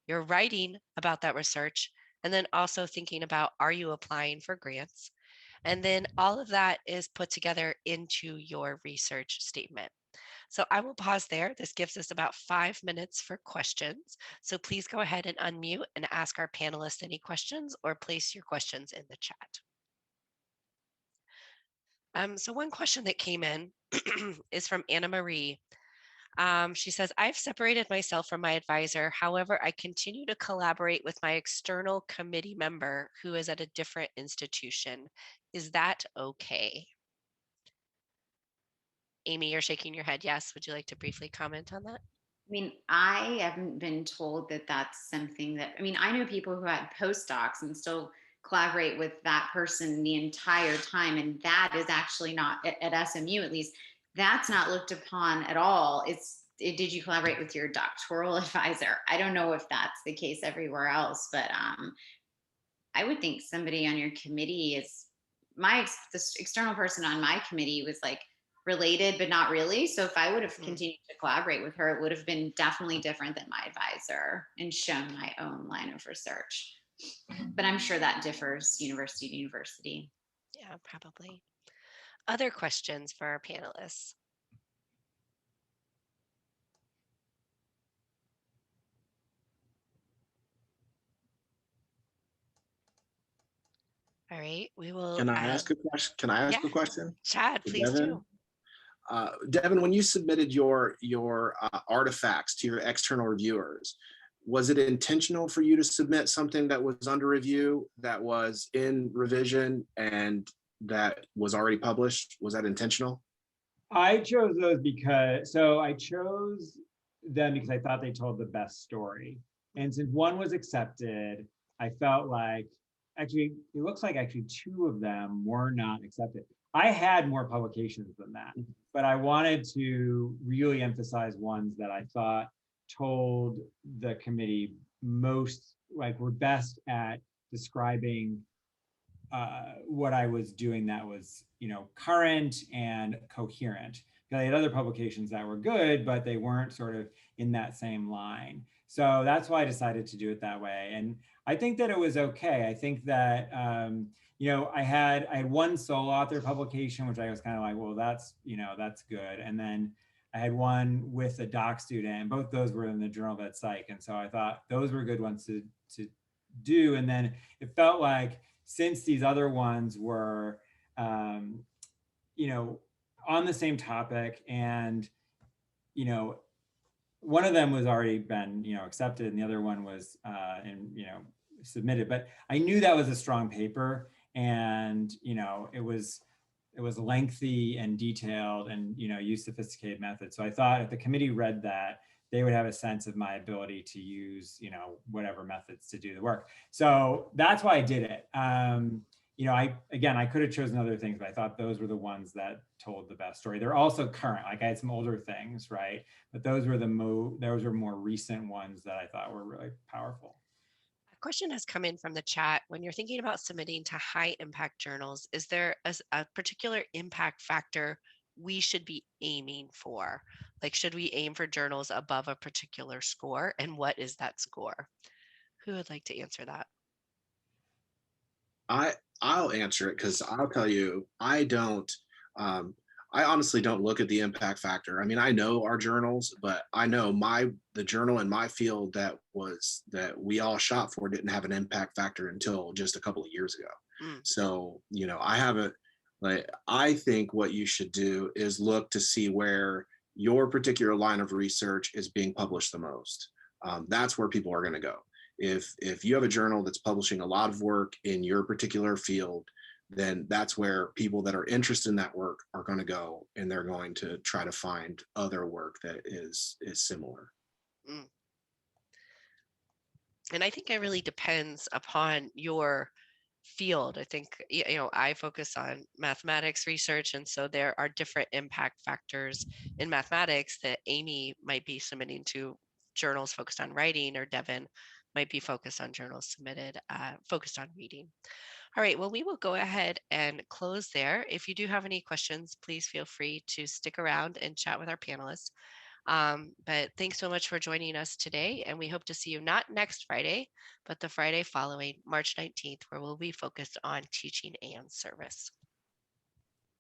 your writing about that research, and then also thinking about, are you applying for grants? And then all of that is put together into your research statement. So I will pause there. This gives us about 5 minutes for questions. So please go ahead and unmute and ask our panelists any questions or place your questions in the chat. So one question that came in is from Anna Marie. She says, I've separated myself from my advisor. However, I continue to collaborate with my external committee member who is at a different institution. Is that okay? Amy, you're shaking your head. Yes. Would you like to briefly comment on that? I mean, I haven't been told that that's something that, I mean, I know people who had postdocs and still collaborate with that person the entire time. And that is actually not, at SMU at least, that's not looked upon at all. Did you collaborate with your doctoral advisor? I don't know if that's the case everywhere else, but I would think somebody on your committee is, the external person on my committee was like, related, but not really. So if I would have continued to collaborate with her, it would have been definitely different than my advisor and shown my own line of research. But I'm sure that differs university to university. Yeah, probably. Other questions for our panelists? All right, we will. Can I ask a question? Can I ask a question? Chad, please Devin? do. Devin, when you submitted your artifacts to your external reviewers, was it intentional for you to submit something that was under review, that was in revision, and that was already published? Was that intentional? I chose those I chose them because I thought they told the best story. And since one was accepted, I felt like, actually, it looks like actually 2 of them were not accepted. I had more publications than that, but I wanted to really emphasize ones that I thought told the committee most, like were best at describing what I was doing that was, current and coherent. Because I had other publications that were good, but they weren't sort of in that same line. So that's why I decided to do it that way. And I think that it was okay. I think that, I had one sole author publication, which I was kind of like, well, that's good. And then I had one with a doc student, and both those were in the Journal of Ed Psych. And so I thought those were good ones to do. And then it felt like, since these other ones were, on the same topic, and, one of them was already been, accepted, and the other one was, submitted. But I knew that was a strong paper, and, it was lengthy and detailed, and, used sophisticated methods. So I thought if the committee read that, they would have a sense of my ability to use, whatever methods to do the work. So that's why I did it. I could have chosen other things, but I thought those were the ones that told the best story. They're also current. Like I had some older things, right? But those were more recent ones that I thought were really powerful. A question has come in from the chat. When you're thinking about submitting to high impact journals, is there a particular impact factor we should be aiming for? Like, should we aim for journals above a particular score? And what is that score? Who would like to answer that? I'll answer it, because I'll tell you, I honestly don't look at the impact factor. I mean, I know our journals, but I know the journal in my field that we all shot for didn't have an impact factor until just a couple of years ago. So, I think what you should do is look to see where your particular line of research is being published the most. That's where people are going to go. If you have a journal that's publishing a lot of work in your particular field, then that's where people that are interested in that work are going to go, and they're going to try to find other work that is similar. Mm. And I think it really depends upon your field. I think, I focus on mathematics research, and so there are different impact factors in mathematics that Amy might be submitting to journals focused on writing, or Devin might be focused on journals submitted focused on reading. All right, well, we will go ahead and close there. If you do have any questions, please feel free to stick around and chat with our panelists. But thanks so much for joining us today, and we hope to see you not next Friday, but the Friday following, March 19th, where we'll be focused on teaching and service.